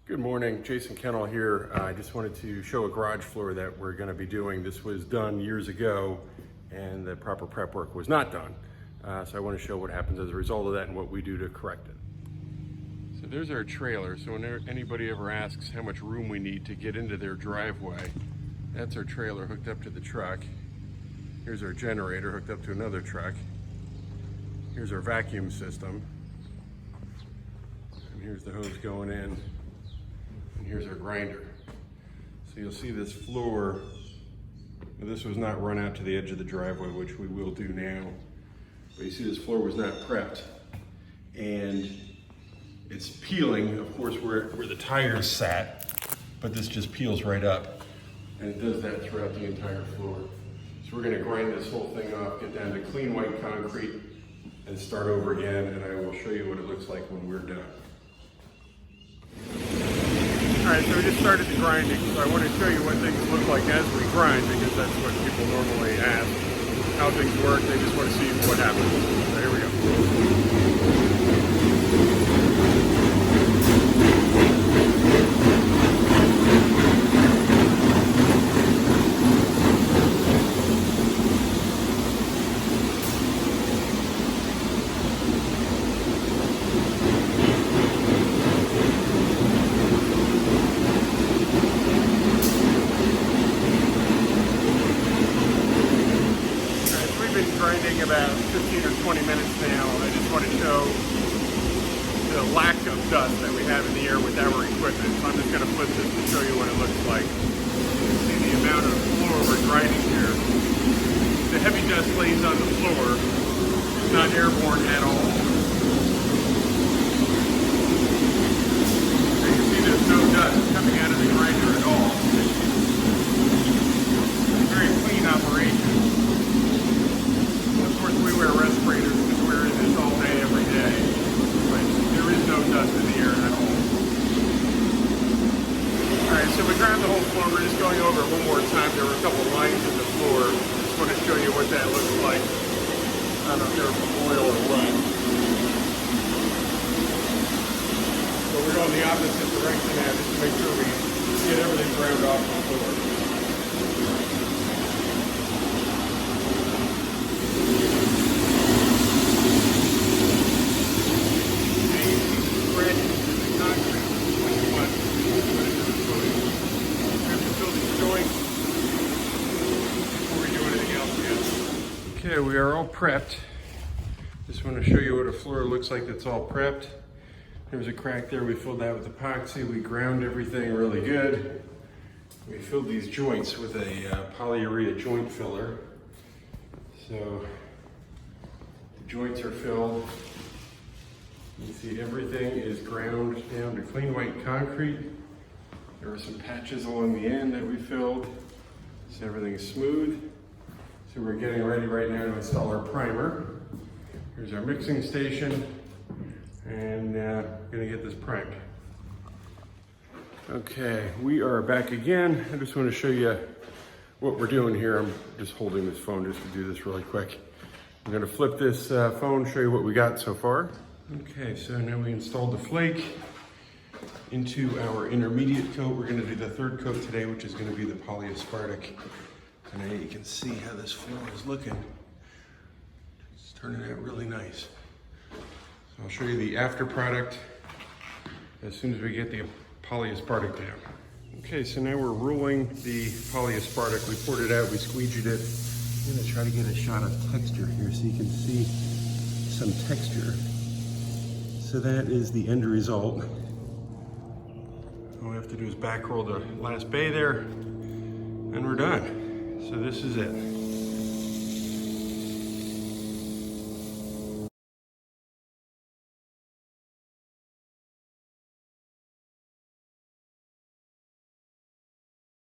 Good morning, Jason Kennel here. I just wanted to show a garage floor that we're going to be doing. This was done years ago and the proper prep work was not done. So I want to show what happens as a result of that and what we do to correct it. So there's our trailer. So when anybody ever asks how much room we need to get into their driveway, that's our trailer hooked up to the truck. Here's our generator hooked up to another truck. Here's our vacuum system. And here's the hose going in. And here's our grinder. So you'll see this floor, this was not run out to the edge of the driveway, which we will do now. But you see this floor was not prepped. And it's peeling, of course, where the tires sat, but this just peels right up. And it does that throughout the entire floor. So we're gonna grind this whole thing off, get down to clean white concrete, and start over again, and I will show you what it looks like when we're done. All right, so we just started the grinding, so I want to show you what things look like as we grind, because that's what people normally ask, how things work. They just want to see what happens. So here we go. Grinding about 15 or 20 minutes now. I just want to show the lack of dust that we have in the air with our equipment. So I'm just going to flip this to show you what it looks like. You can see the amount of floor we're grinding here. The heavy dust lays on the floor. It's not airborne at all. So you can see there's no dust coming out of the grinder at all. It's a very clean operation. Of course, we wear respirators because we're in this all day, every day. But there is no dust in the air at all. Alright, so we ground the whole floor. We're just going over it one more time. There were a couple lines in the floor. Just want to show you what that looks like. I don't know if they're from oil or what. So we're going the opposite direction now just to make sure we get everything ground off the floor. Okay, we are all prepped. Just want to show you what a floor looks like that's all prepped. There's a crack there. We filled that with epoxy. We ground everything really good. We filled these joints with a polyurea joint filler. So the joints are filled. You see everything is ground down to clean white concrete. There were some patches along the end that we filled. So everything is smooth. So we're getting ready right now to install our primer. Here's our mixing station, and we're gonna get this primed. Okay, we are back again. I just want to show you what we're doing here. I'm just holding this phone just to do this really quick. I'm gonna flip this phone, show you what we got so far. Okay, so now we installed the flake into our intermediate coat. We're gonna do the third coat today, which is gonna be the polyaspartic. And now you can see how this floor is looking. It's turning out really nice. So I'll show you the after product as soon as we get the polyaspartic down. Okay, so now we're rolling the polyaspartic. We poured it out, we squeegeed it. I'm gonna try to get a shot of texture here so you can see some texture. So that is the end result. All we have to do is back roll the last bay there, and we're done. So this is it.